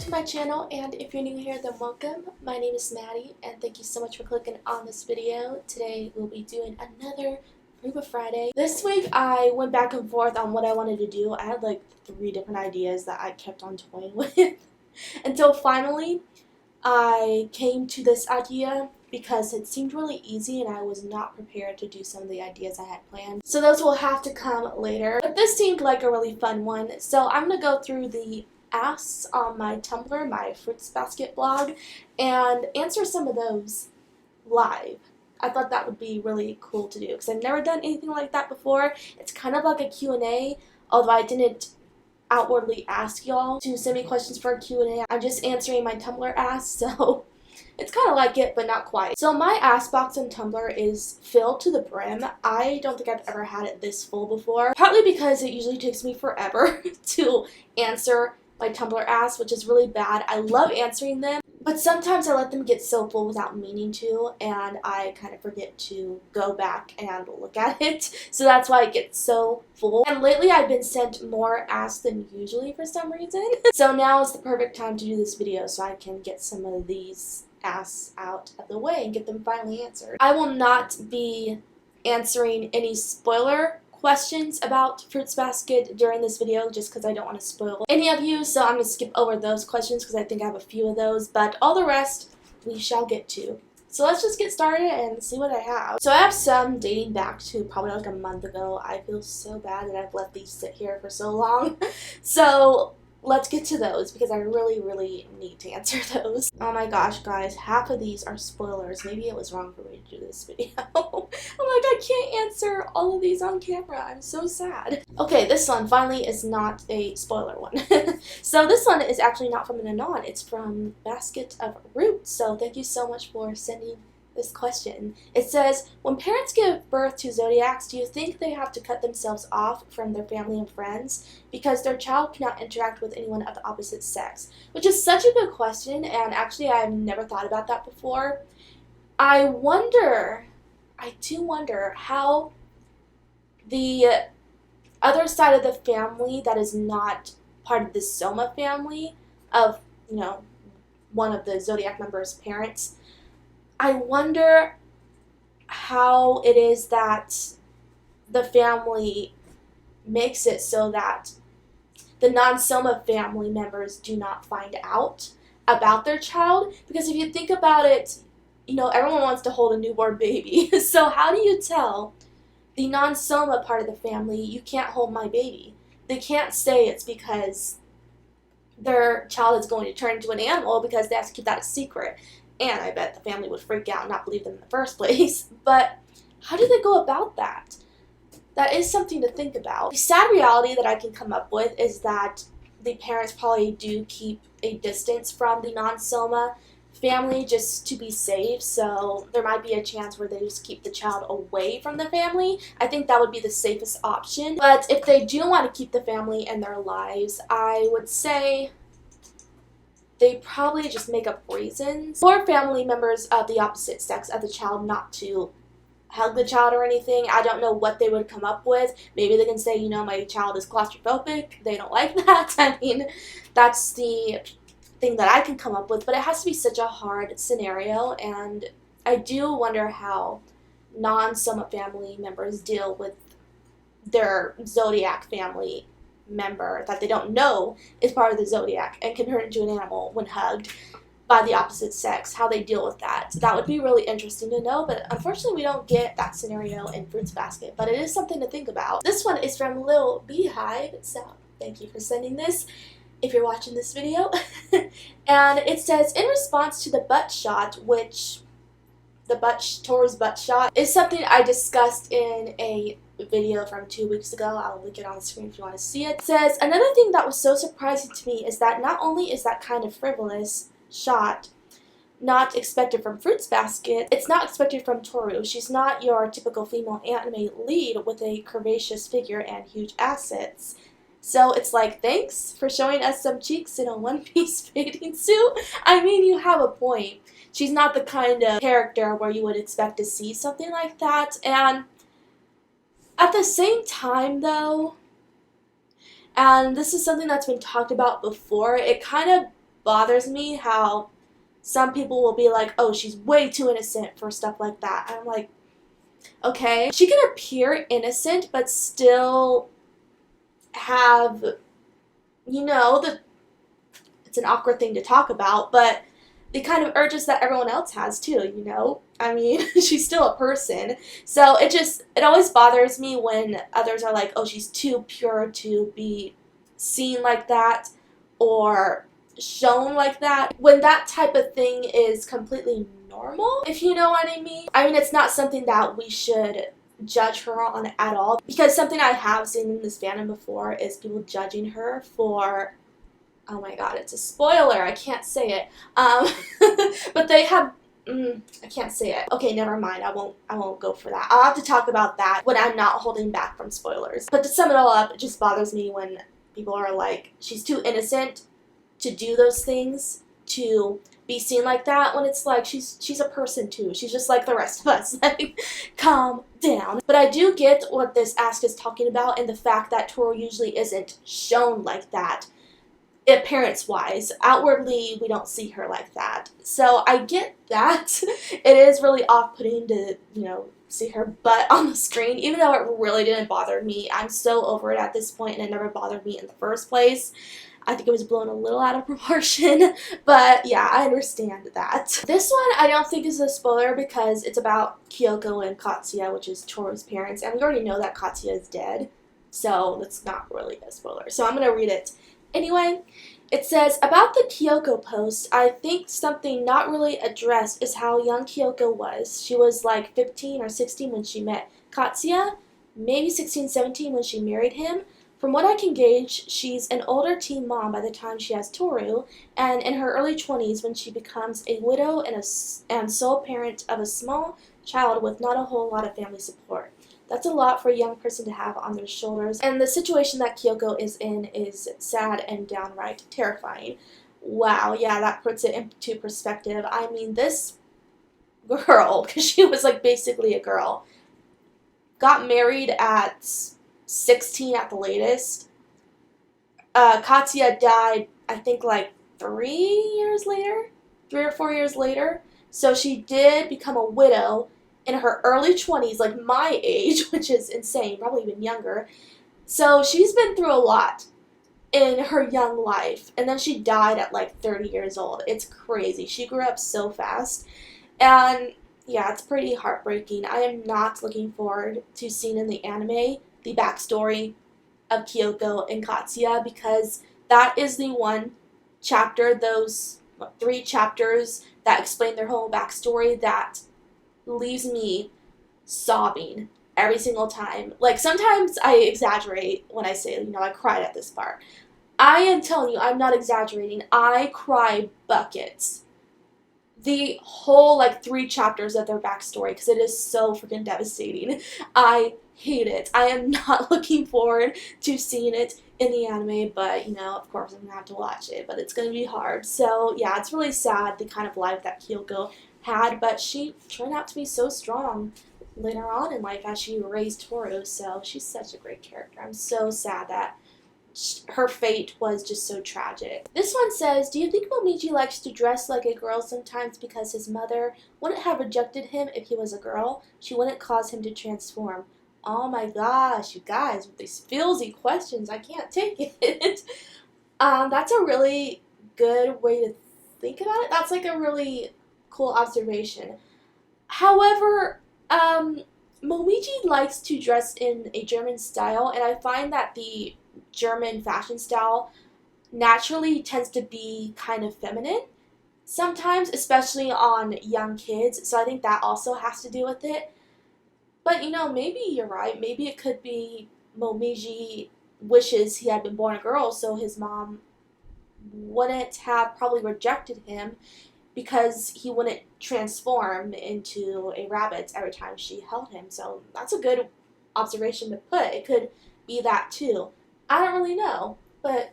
to my channel, and if you're new here, then welcome. My name is Maddie, and thank you so much for clicking on this video. Today we'll be doing another Fruba Friday. This week I went back and forth on what I wanted to do. I had like 3 different ideas that I kept on toying with until finally I came to this idea because it seemed really easy and I was not prepared to do some of the ideas I had planned. So those will have to come later. But this seemed like a really fun one, so I'm going to go through the asks on my Tumblr, my Fruits Basket blog, and answer some of those live. I thought that would be really cool to do because I've never done anything like that before. It's kind of like a Q&A, although I didn't outwardly ask y'all to send me questions for a Q&A. I'm just answering my Tumblr asks, so it's kind of like it, but not quite. So my ask box on Tumblr is filled to the brim. I don't think I've ever had it this full before, partly because it usually takes me forever to answer my Tumblr asks, which is really bad. I love answering them, but sometimes I let them get so full without meaning to, and I kind of forget to go back and look at it. So that's why it gets so full. And lately I've been sent more asks than usually for some reason. So now is the perfect time to do this video so I can get some of these asks out of the way and get them finally answered. I will not be answering any spoiler questions about Fruits Basket during this video just because I don't want to spoil any of you, so I'm going to skip over those questions because I think I have a few of those, but all the rest we shall get to. So let's just get started and see what I have. So I have some dating back to probably like a month ago. I feel so bad that I've let these sit here for so long. So let's get to those because I really need to answer those. Oh my gosh, guys, half of these are spoilers. Maybe it was wrong for me to do this video. I'm like, I can't answer all of these on camera. I'm so sad. Okay, this one finally is not a spoiler one. So this one is actually not from an Anon. It's from Basket of Roots. So thank you so much for sending this question. It says, when parents give birth to zodiacs, do you think they have to cut themselves off from their family and friends because their child cannot interact with anyone of the opposite sex? Which is such a good question, and actually I've never thought about that before. I do wonder how the other side of the family that is not part of the Soma family of, you know, one of the zodiac members' parents, I wonder how it is that the family makes it so that the non-Soma family members do not find out about their child. Because if you think about it, you know, everyone wants to hold a newborn baby. So how do you tell the non-Soma part of the family, you can't hold my baby? They can't say it's because their child is going to turn into an animal because they have to keep that a secret. And I bet the family would freak out and not believe them in the first place. But how do they go about that? That is something to think about. The sad reality that I can come up with is that the parents probably do keep a distance from the non-Soma family just to be safe. So there might be a chance where they just keep the child away from the family. I think that would be the safest option. But if they do want to keep the family in their lives, I would say they probably just make up reasons for family members of the opposite sex of the child not to hug the child or anything. I don't know what they would come up with. Maybe they can say, you know, my child is claustrophobic. They don't like that. I mean, that's the thing that I can come up with, but it has to be such a hard scenario, and I do wonder how non-Soma family members deal with their zodiac family member that they don't know is part of the zodiac and can turn into an animal when hugged by the opposite sex, how they deal with that. That would be really interesting to know, but unfortunately we don't get that scenario in Fruits Basket, but it is something to think about. This one is from 𝑙𝑖𝑡𝑡𝑙𝑒, so thank you for sending this if you're watching this video. And it says, in response to the butt shot, which Toru's butt shot is something I discussed in a video from 2 weeks ago. I'll link it on the screen if you want to see it. It says, another thing that was so surprising to me is that not only is that kind of frivolous shot not expected from Fruits Basket, it's not expected from Toru. She's not your typical female anime lead with a curvaceous figure and huge assets. So it's like, thanks for showing us some cheeks in a one-piece bathing suit. I mean, you have a point. She's not the kind of character where you would expect to see something like that. And at the same time, though, and this is something that's been talked about before, it kind of bothers me how some people will be like, oh, she's way too innocent for stuff like that. And I'm like, okay. She can appear innocent, but still have, it's an awkward thing to talk about, but the kind of urges that everyone else has too, I mean, she's still a person. So it always bothers me when others are like, oh, she's too pure to be seen like that or shown like that, when that type of thing is completely normal, if you know what I mean. I mean, it's not something that we should judge her on at all, because something I have seen in this fandom before is people judging her for, oh my god, it's a spoiler, I can't say it, but they have, I can't say it. Okay, never mind, I won't go for that. I'll have to talk about that when I'm not holding back from spoilers. But to sum it all up, it just bothers me when people are like, she's too innocent to do those things, to be seen like that, when it's like, she's a person too. She's just like the rest of us. Like, calm down. But I do get what this ask is talking about, and the fact that Toru usually isn't shown like that, appearance-wise. Outwardly, we don't see her like that. So I get that. It is really off-putting to, see her butt on the screen, even though it really didn't bother me. I'm so over it at this point, and it never bothered me in the first place. I think it was blown a little out of proportion, but yeah, I understand that. This one I don't think is a spoiler because it's about Kyoko and Katsuya, which is Toru's parents, and we already know that Katsuya is dead, so it's not really a spoiler. So I'm going to read it. Anyway, it says, about the Kyoko post, I think something not really addressed is how young Kyoko was. She was like 15 or 16 when she met Katsuya, maybe 16, 17 when she married him. From what I can gauge, she's an older teen mom by the time she has Toru, and in her early 20s when she becomes a widow and sole parent of a small child with not a whole lot of family support. That's a lot for a young person to have on their shoulders, and the situation that Kyoko is in is sad and downright terrifying. Wow, yeah, that puts it into perspective. I mean, this girl, because she was like basically a girl, got married at 16 at the latest. Katsuya died, I think, like 3 or 4 years later. So she did become a widow in her early 20s, like my age, which is insane, probably even younger. So she's been through a lot in her young life. And then she died at like 30 years old. It's crazy. She grew up so fast. And yeah, it's pretty heartbreaking. I am not looking forward to seeing in the anime the backstory of Kyoko and Katsuya, because that is the one chapter, those 3 chapters that explain their whole backstory, that leaves me sobbing every single time. Like, sometimes I exaggerate when I say, I cried at this part. I am telling you, I'm not exaggerating. I cry buckets. The whole, 3 chapters of their backstory, because it is so freaking devastating. I hate it. I am not looking forward to seeing it in the anime, but, of course I'm going to have to watch it, but it's going to be hard. So, yeah, it's really sad, the kind of life that Kyoko had, but she turned out to be so strong later on in life as she raised Toru, so she's such a great character. I'm so sad that her fate was just so tragic. This one says, do you think Momiji likes to dress like a girl sometimes because his mother wouldn't have rejected him if he was a girl? She wouldn't cause him to transform. Oh my gosh, you guys, with these feelsy questions, I can't take it. That's a really good way to think about it. That's like a really cool observation. However, Momiji likes to dress in a German style, and I find that the German fashion style naturally tends to be kind of feminine sometimes, especially on young kids, so I think that also has to do with it. But, maybe you're right. Maybe it could be Momiji wishes he had been born a girl, so his mom wouldn't have probably rejected him because he wouldn't transform into a rabbit every time she held him. So that's a good observation to put. It could be that too. I don't really know, but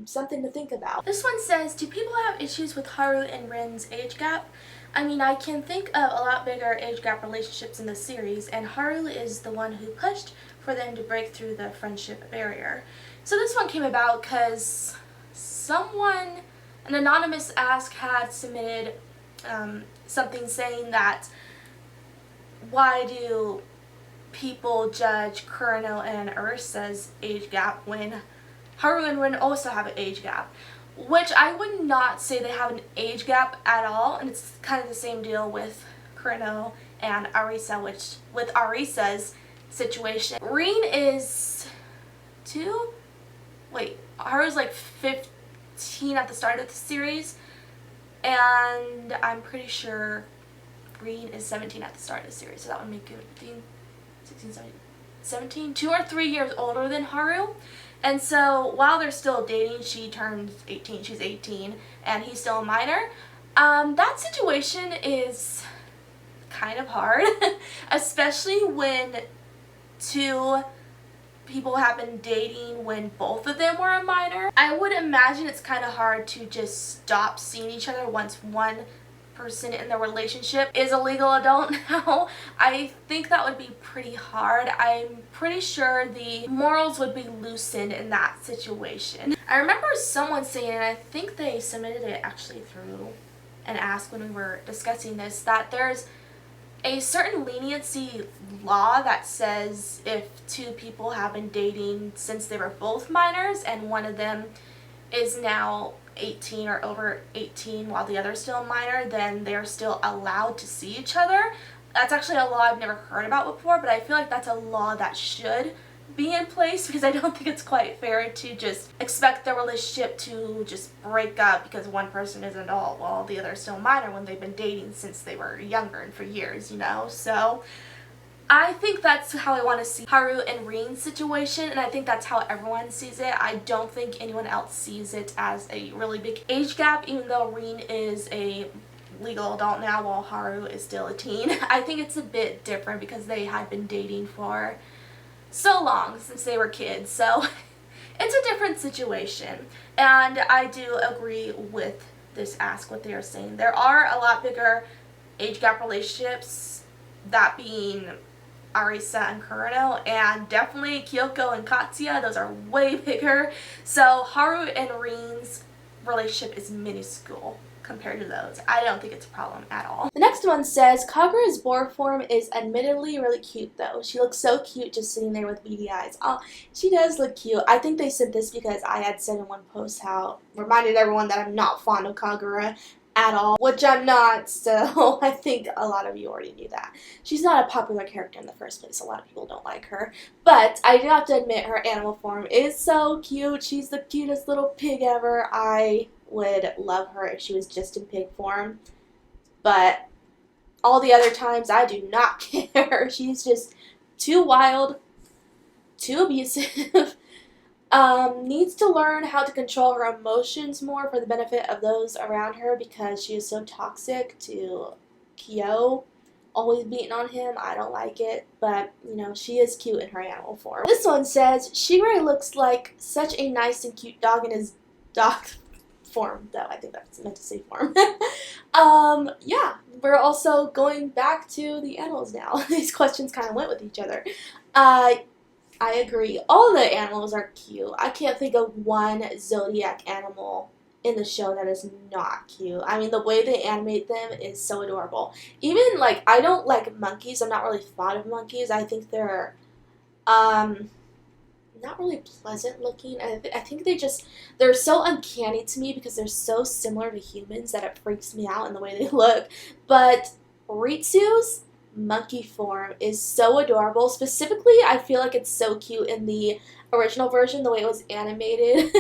something to think about. This one says, do people have issues with Haru and Rin's age gap? I mean, I can think of a lot bigger age gap relationships in the series, and Haru is the one who pushed for them to break through the friendship barrier. So this one came about because someone An anonymous ask had submitted something saying that, why do people judge Kureno and Urisa's age gap when Haru and Rin also have an age gap? Which I would not say they have an age gap at all, and it's kind of the same deal with Kureno and Arisa, which with Arisa's situation, Rin is 2? Wait, Haru's like 15 at the start of the series, and I'm pretty sure Rin is 17 at the start of the series, so that would make it 15, 16, 17, 2 or 3 years older than Haru. And so while they're still dating, she turns 18, she's 18, and he's still a minor. That situation is kind of hard, especially when 2 people have been dating when both of them were a minor. I would imagine it's kind of hard to just stop seeing each other once one person in the relationship is a legal adult now. I think that would be pretty hard. I'm pretty sure the morals would be loosened in that situation. I remember someone saying, and I think they submitted it actually through an ask when we were discussing this, that there's a certain leniency law that says if 2 people have been dating since they were both minors and one of them is now 18 or over 18 while the other is still a minor, then they're still allowed to see each other. That's actually a law I've never heard about before, but I feel like that's a law that should be in place, because I don't think it's quite fair to just expect the relationship to just break up because one person is an adult while the other is still minor when they've been dating since they were younger and for years, you know? So I think that's how I want to see Haru and Rin's situation, and I think that's how everyone sees it. I don't think anyone else sees it as a really big age gap, even though Rin is a legal adult now while Haru is still a teen. I think it's a bit different because they had been dating for so long, since they were kids, so it's a different situation. And I do agree with this ask, what they are saying. There are a lot bigger age gap relationships, that being Arisa and Kureno, and definitely Kyoko and Katsuya. Those are way bigger. So Haru and Rin's relationship is minuscule compared to those. I don't think it's a problem at all. The next one says, Kagura's boar form is admittedly really cute though. She looks so cute just sitting there with beady eyes. Oh, she does look cute. I think they said this because I had said in one post how reminded everyone that I'm not fond of Kagura at all, which I'm not, so I think a lot of you already knew that. She's not a popular character in the first place. A lot of people don't like her, but I do have to admit her animal form is so cute. She's the cutest little pig ever. I would love her if she was just in pig form, but all the other times I do not care. She's just too wild, too abusive, needs to learn how to control her emotions more for the benefit of those around her because she is so toxic to Kyo, always beating on him. I don't like it, but you know, she is cute in her animal form. This one says, Shigure looks like such a nice and cute dog in his dog form, though. I think that's meant to say form. Yeah, we're also going back to the animals now. These questions kind of went with each other. I agree. All the animals are cute. I can't think of one zodiac animal in the show that is not cute. I mean, the way they animate them is so adorable. Even, like, I don't like monkeys. I'm not really fond of monkeys. I think they're, not really pleasant looking. I think they're so uncanny to me because they're so similar to humans that it freaks me out in the way they look. But Ritsu's monkey form is so adorable. Specifically, I feel like it's so cute in the original version, the way it was animated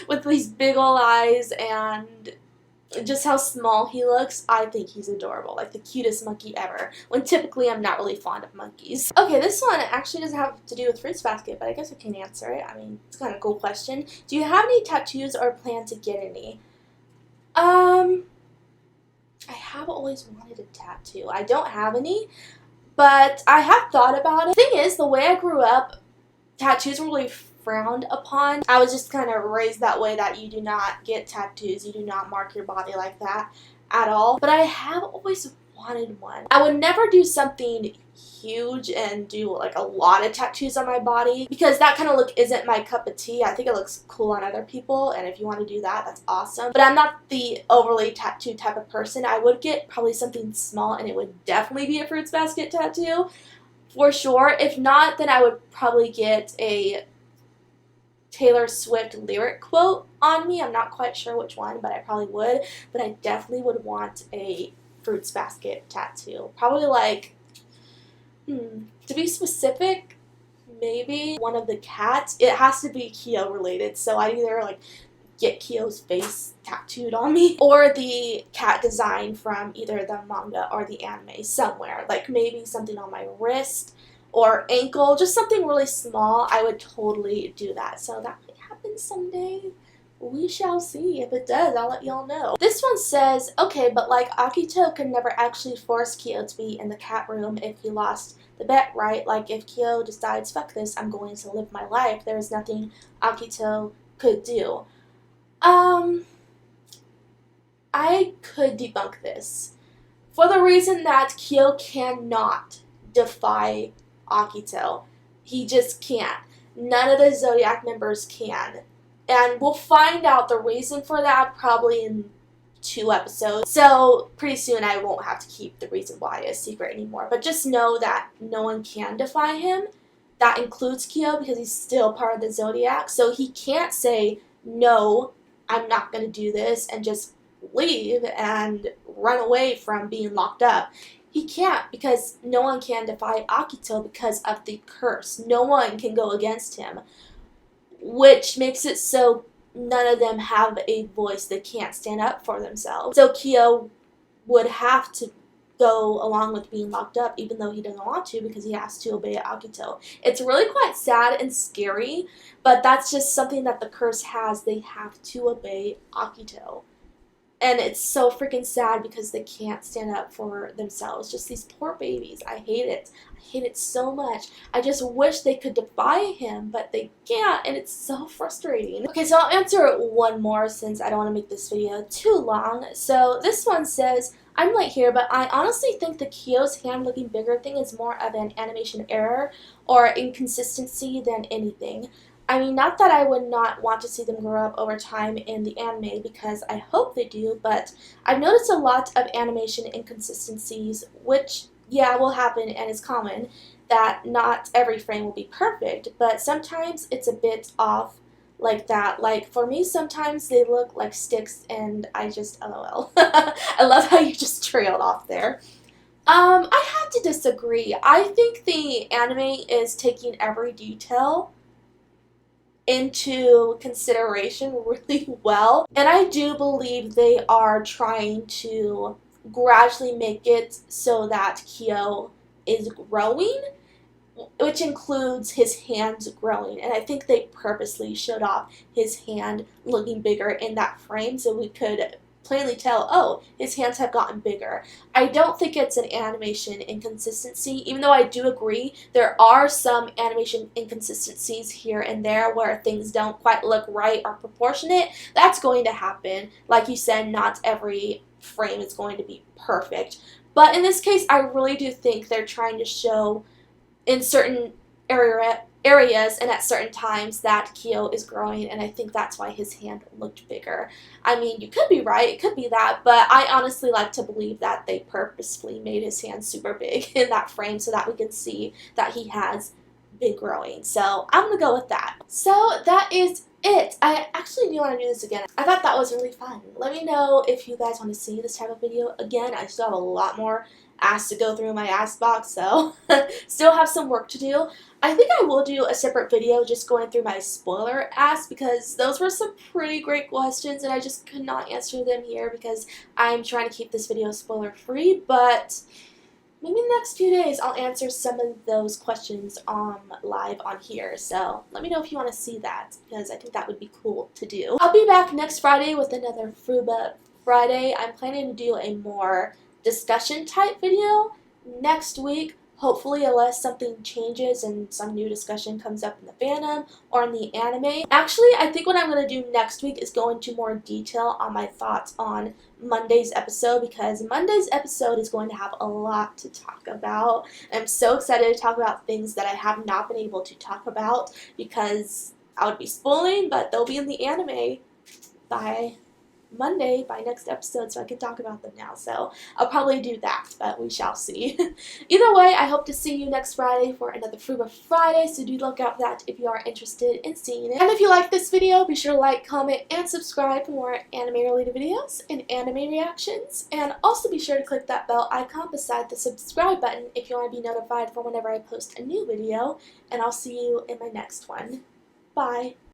with these big ol' eyes and just how small he looks. I think he's adorable, like the cutest monkey ever, when typically I'm not really fond of monkeys. Okay, this one actually doesn't have to do with Fruits Basket, but I guess I can answer it. I mean, it's kind of a cool question. Do you have any tattoos or plan to get any? I have always wanted a tattoo. I don't have any, but I have thought about it. The thing is, the way I grew up, tattoos were really frowned upon. I was just kind of raised that way, that you do not get tattoos, you do not mark your body like that at all. But I have always wanted one. I would never do something huge and do like a lot of tattoos on my body because that kind of look isn't my cup of tea. I think it looks cool on other people, and if you want to do that, that's awesome. But I'm not the overly tattoo type of person. I would get probably something small, and it would definitely be a fruits basket tattoo for sure. If not, then I would probably get a Taylor Swift lyric quote on me. I'm not quite sure which one, but I probably would. But I definitely would want a fruits basket tattoo. Probably like, to be specific, maybe one of the cats. It has to be 𝑘𝑒 related, so I'd either like get 𝑘𝑒's face tattooed on me or the cat design from either the manga or the anime somewhere. Like maybe something on my wrist or ankle, just something really small. I would totally do that. So that might happen someday. We shall see. If it does, I'll let y'all know. This one says, okay, but like Akito could never actually force 𝑘𝑒 to be in the cat room if he lost the bet, right? Like if 𝑘𝑒 decides, fuck this, I'm going to live my life, there's nothing Akito could do. I could debunk this for the reason that 𝑘𝑒 cannot defy Akito. He just can't. None of the Zodiac members can. And we'll find out the reason for that probably in 2 episodes. So pretty soon I won't have to keep the reason why a secret anymore. But just know that no one can defy him. That includes 𝑘𝑒 because he's still part of the Zodiac. So he can't say, no, I'm not going to do this, and just leave and run away from being locked up. He can't, because no one can defy Akito because of the curse. No one can go against him, which makes it so none of them have a voice. They can't stand up for themselves. So 𝑘𝑒 would have to go along with being locked up even though he doesn't want to because he has to obey Akito. It's really quite sad and scary, but that's just something that the curse has. They have to obey Akito. And it's so freaking sad because they can't stand up for themselves. Just these poor babies. I hate it. I hate it so much. I just wish they could defy him, but they can't, and it's so frustrating. Okay, so I'll answer one more since I don't want to make this video too long. So this one says, I'm late here, but I honestly think the 𝑘𝑒's hand looking bigger thing is more of an animation error or inconsistency than anything. I mean, not that I would not want to see them grow up over time in the anime, because I hope they do, but I've noticed a lot of animation inconsistencies, which, yeah, will happen and is common, that not every frame will be perfect, but sometimes it's a bit off like that. Like, for me, sometimes they look like sticks, and I just, LOL. I love how you just trailed off there. I have to disagree. I think the anime is taking every detail into consideration really well, and I do believe they are trying to gradually make it so that 𝑘𝑒 is growing, which includes his hands growing, and I think they purposely showed off his hand looking bigger in that frame so we could plainly tell, oh, his hands have gotten bigger. I don't think it's an animation inconsistency, even though I do agree there are some animation inconsistencies here and there where things don't quite look right or proportionate. That's going to happen. Like you said, not every frame is going to be perfect. But in this case, I really do think they're trying to show in certain areas and at certain times that 𝑘𝑒 is growing, and I think that's why his hand looked bigger. I mean, you could be right, it could be that, but I honestly like to believe that they purposefully made his hand super big in that frame so that we can see that he has been growing. So I'm gonna go with that. So that is it. I actually do want to do this again. I thought that was really fun. Let me know if you guys want to see this type of video again. I still have a lot more ass to go through in my ass box, so still have some work to do. I think I will do a separate video just going through my spoiler ass, because those were some pretty great questions and I just could not answer them here because I'm trying to keep this video spoiler free, but maybe in the next few days I'll answer some of those questions live on here. So let me know if you want to see that, because I think that would be cool to do. I'll be back next Friday with another Fruba Friday. I'm planning to do a more discussion type video next week. hopefully, unless something changes and some new discussion comes up in the fandom or in the anime. Actually, I think what I'm going to do next week is go into more detail on my thoughts on Monday's episode, because Monday's episode is going to have a lot to talk about. I'm so excited to talk about things that I have not been able to talk about because I would be spoiling, but they'll be in the anime by Monday, by next episode, so I can talk about them now. So I'll probably do that, but we shall see. Either way, I hope to see you next Friday for another 𝑓𝑟𝑢𝑖 Friday, so do look out for that if you are interested in seeing it. And if you like this video, be sure to like, comment, and subscribe for more anime-related videos and anime reactions. And also be sure to click that bell icon beside the subscribe button if you want to be notified for whenever I post a new video. And I'll see you in my next one. Bye!